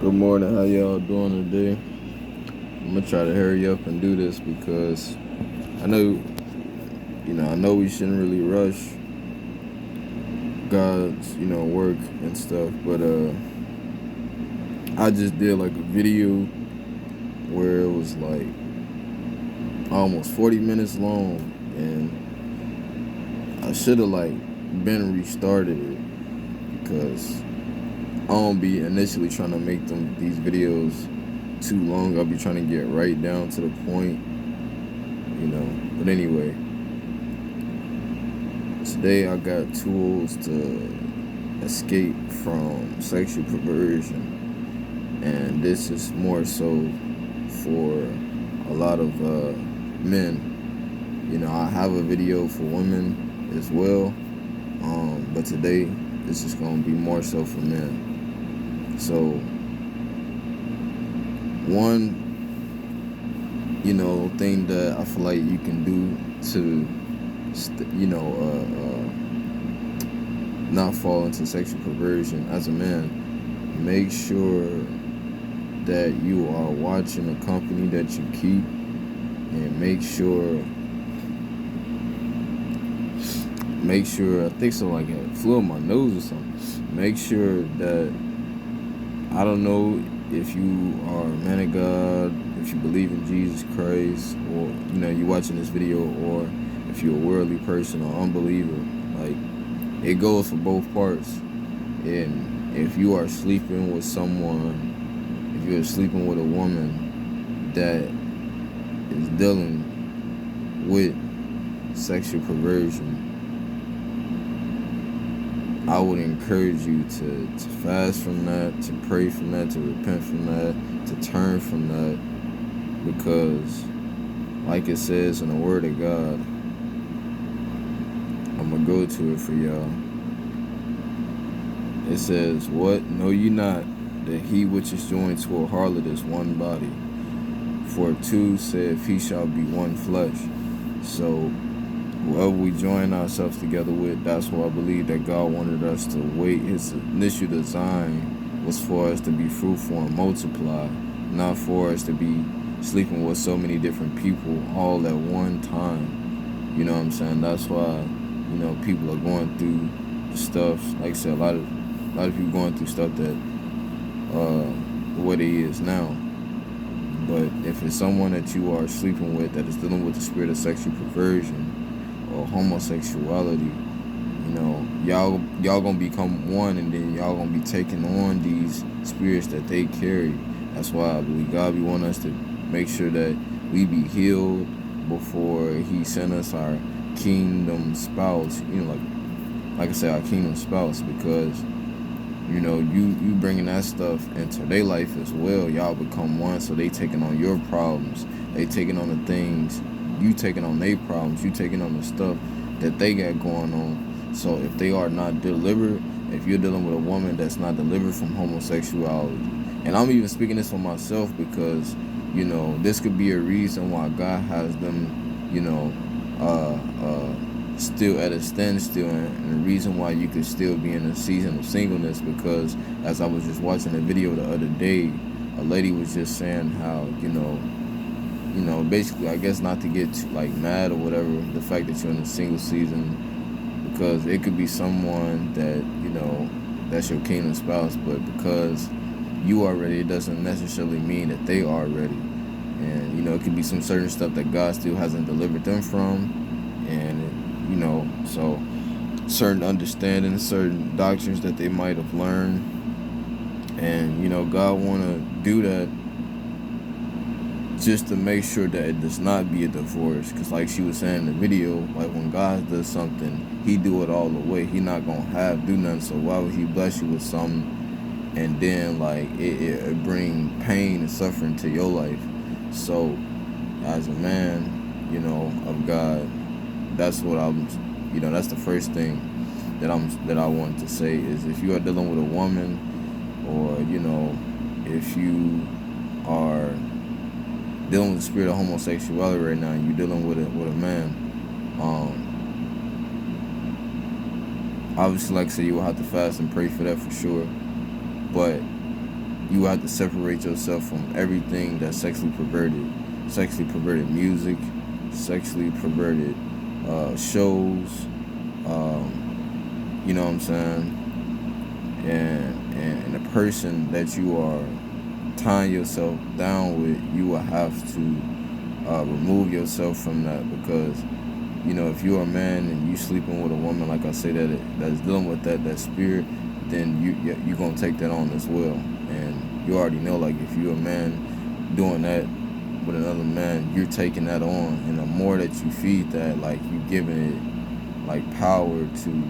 Good morning. How y'all doing today? I'm gonna try to hurry up and do this because I know, I know we shouldn't really rush God's, work and stuff. But I just did like a video where it was like almost 40 minutes long, and I should have like been restarted it because I don't be initially trying to make these videos too long. I'll be trying to get right down to the point. But anyway, today I got tools to escape from sexual perversion, and this is more so for a lot of men. I have a video for women as well, but today this is going to be more so for men. So one, thing that I feel like you can do to, not fall into sexual perversion as a man, make sure that you are watching the company that you keep, and make sure, I think so, like it flew in my nose or something. Make sure that, I don't know if you are a man of God, if you believe in Jesus Christ, or, you're watching this video, or if you're a worldly person or unbeliever. Like, it goes for both parts. And if you are sleeping with someone, if you're sleeping with a woman that is dealing with sexual perversion, I would encourage you to fast from that, to pray from that, to repent from that, to turn from that, because like it says in the Word of God, I'm going to go to it for y'all. It says, "What? Know ye not that he which is joined to a harlot is one body? For two saith he shall be one flesh." So whoever we join ourselves together with, that's why I believe that God wanted us to wait. His initial design was for us to be fruitful and multiply, not for us to be sleeping with so many different people all at one time. You know what I'm saying? That's why, people are going through stuff. Like I said, a lot of people going through stuff that what it is now. But if it's someone that you are sleeping with that is dealing with the spirit of sexual perversion or homosexuality, y'all gonna become one, and then y'all gonna be taking on these spirits that they carry. That's why I believe God be wanting us to make sure that we be healed before He sent us our kingdom spouse. Like I said, our kingdom spouse, because you bringing that stuff into their life as well. Y'all become one, so they taking on your problems. They taking on the things. You taking on their problems. You taking on the stuff that they got going on. So if they are not delivered, if you're dealing with a woman that's not delivered from homosexuality, and I'm even speaking this for myself because, this could be a reason why God has them, still at a standstill, and the reason why you could still be in a season of singleness, because as I was just watching a video the other day, a lady was just saying how, basically, I guess not to get too, mad or whatever, the fact that you're in a single season, because it could be someone that, that's your kingdom spouse, but because you are ready, it doesn't necessarily mean that they are ready. And, it could be some certain stuff that God still hasn't delivered them from, and, so certain understandings, certain doctrines that they might have learned, and, God want to do that just to make sure that it does not be a divorce. Because like she was saying in the video, like when God does something, He do it all the way. He not gonna do nothing. So why would He bless you with something and then it bring pain and suffering to your life? So as a man, of God, that's what that's the first thing that I wanted to say is, if you are dealing with a woman, or if you are dealing with the spirit of homosexuality right now, and you're dealing with a man, obviously, like I said, you will have to fast and pray for that for sure. But You have to separate yourself from everything that's sexually perverted music, sexually perverted shows. You know what I'm saying? And the person that you are tying yourself down with, you will have to remove yourself from that, because if you're a man and you sleeping with a woman, like I say, that's dealing with that spirit, then you're gonna take that on as well. And you already know, like, if you're a man doing that with another man, you're taking that on. And the more that you feed that, like, you're giving it like power to,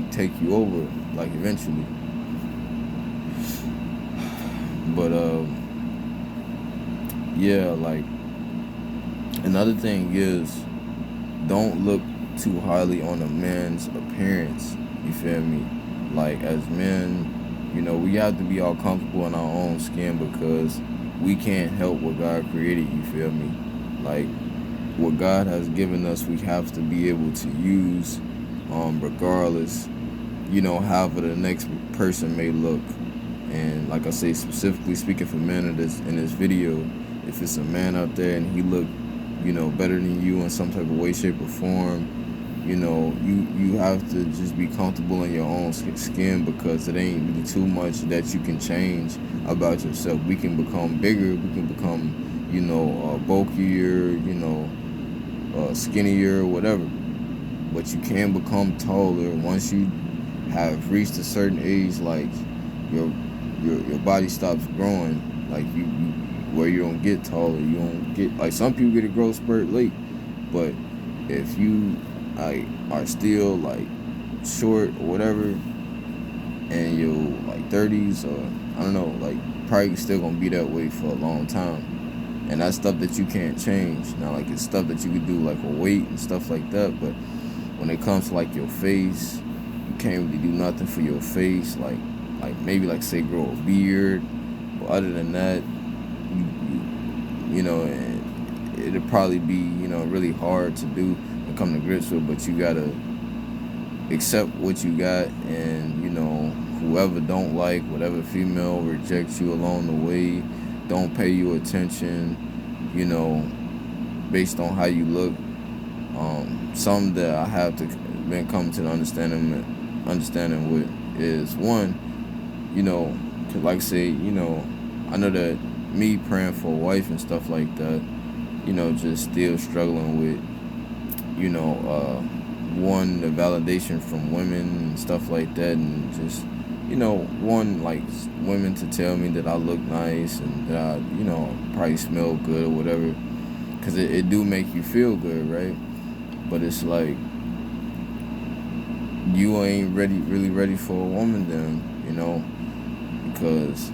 take you over, like, eventually. But yeah, like, another thing is, don't look too highly on a man's appearance. You feel me? Like, as men, we have to be all comfortable in our own skin, because we can't help what God created. You feel me? Like, what God has given us, we have to be able to use, regardless, however the next person may look. And like I say, specifically speaking for men in this video, if it's a man out there and he look, better than you in some type of way, shape, or form, you have to just be comfortable in your own skin, because it ain't really too much that you can change about yourself. We can become bigger, we can become, bulkier, skinnier, whatever. But you can become taller once you have reached a certain age. Like, your body stops growing, like, you where you don't get taller. You don't get, like, some people get a growth spurt late, but if you are still like short or whatever, and you're like 30s, or I don't know, like, probably still gonna be that way for a long time. And that's stuff that you can't change. Now, like, it's stuff that you could do, like, with weight and stuff like that, but when it comes to, like, your face, you can't really do nothing for your face. Like maybe, like, say, grow a beard, but other than that, and it'll probably be, really hard to do and come to grips with. But you gotta accept what you got, and whoever don't like, whatever female rejects you along the way, don't pay you attention, based on how you look. Something that I have to been coming to the understanding with is, one, cause, like, say, I know that me praying for a wife and stuff like that, just still struggling with, one, the validation from women and stuff like that, and just, one, like, women to tell me that I look nice and that I, probably smell good or whatever, because it do make you feel good, right? But it's like, you ain't really ready for a woman then, because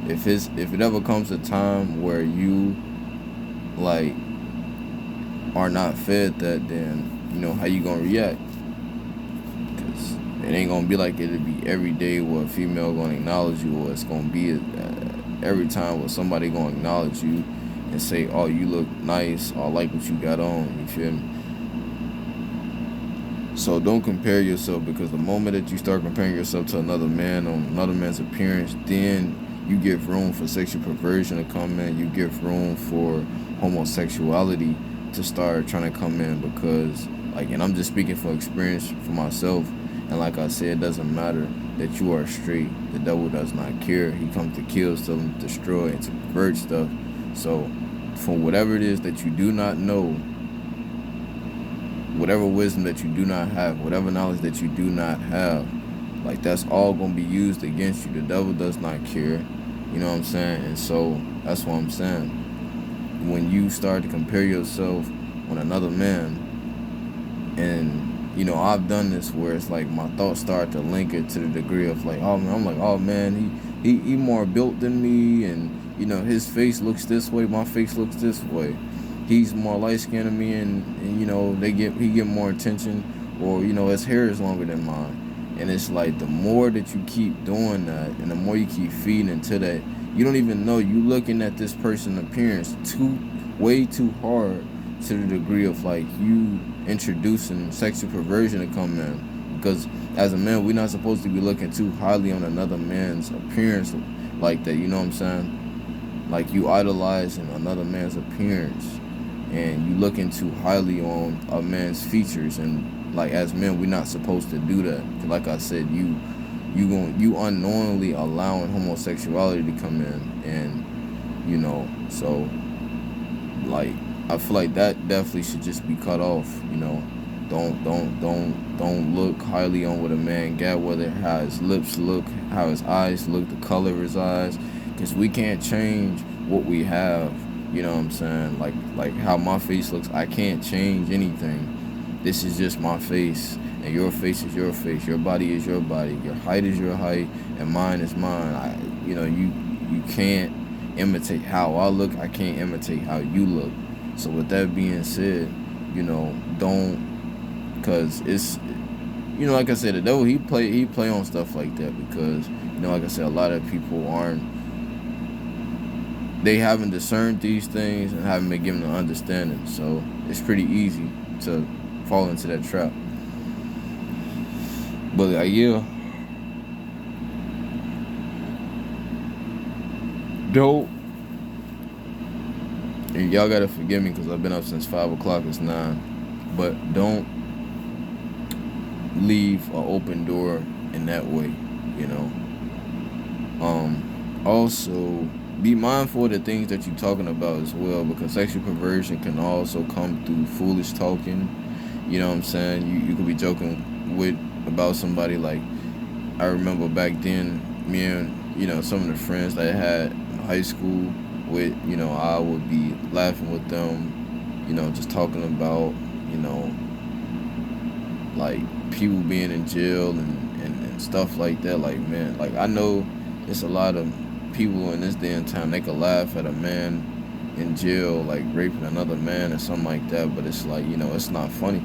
if it ever comes a time where you, like, are not fed that, then how you gonna react? Because it ain't gonna be like it'll be every day where a female gonna acknowledge you, or it's gonna be every time where somebody gonna acknowledge you and say, oh, you look nice, or I like what you got on. You feel me? So don't compare yourself, because the moment that you start comparing yourself to another man on another man's appearance, then you give room for sexual perversion to come in. You give room for homosexuality to start trying to come in, because, like, and I'm just speaking for experience for myself, and like I said, it doesn't matter that you are straight. The devil does not care. He comes to kill, steal, and destroy, and to pervert stuff. So for whatever it is that you do not know, whatever wisdom that you do not have, whatever knowledge that you do not have, like, that's all going to be used against you. The devil does not care. You know what I'm saying? And so that's what I'm saying. When you start to compare yourself with another man, and, I've done this where it's like my thoughts start to link it to the degree of, like, oh man, I'm like, oh man, he more built than me, and, his face looks this way, my face looks this way. He's more light-skinned than me, and he get more attention, or, his hair is longer than mine. And it's like, the more that you keep doing that, and the more you keep feeding into that, you don't even know, you looking at this person's appearance way too hard, to the degree of, like, you introducing sexual perversion to come in, because as a man, we're not supposed to be looking too highly on another man's appearance like that. You know what I'm saying? Like you idolizing another man's appearance, and you looking too highly on a man's features. And like as men, we're not supposed to do that. Like I said, you unknowingly allowing homosexuality to come in, and so like I feel like that definitely should just be cut off. Don't look highly on what a man got, whether how his lips look, how his eyes look, the color of his eyes, because we can't change what we have. You know what I'm saying? Like how my face looks, I can't change anything. This is just my face, and your face is your face. Your body is your body. Your height is your height, and mine is mine. You can't imitate how I look. I can't imitate how you look. So with that being said, don't, because it's, like I said, the devil, he play on stuff like that because, like I said, a lot of people they haven't discerned these things and haven't been given an understanding. So it's pretty easy to fall into that trap. But yeah, dope. And y'all gotta forgive me because I've been up since 5 o'clock. It's 9. But don't leave an open door in that way. Also be mindful of the things that you're talking about as well, because sexual perversion can also come through foolish talking. You know what I'm saying? You could be joking about somebody. Like I remember back then, me and some of the friends that I had in high school with, I would be laughing with them, just talking about, like people being in jail and stuff like that. Like, man, like I know it's a lot of people in this day and time, they could laugh at a man in jail like raping another man or something like that, but it's like, it's not funny.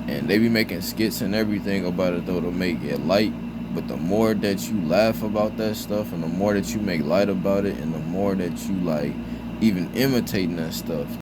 And they be making skits and everything about it though to make it light. But the more that you laugh about that stuff, and the more that you make light about it, and the more that you like even imitating that stuff,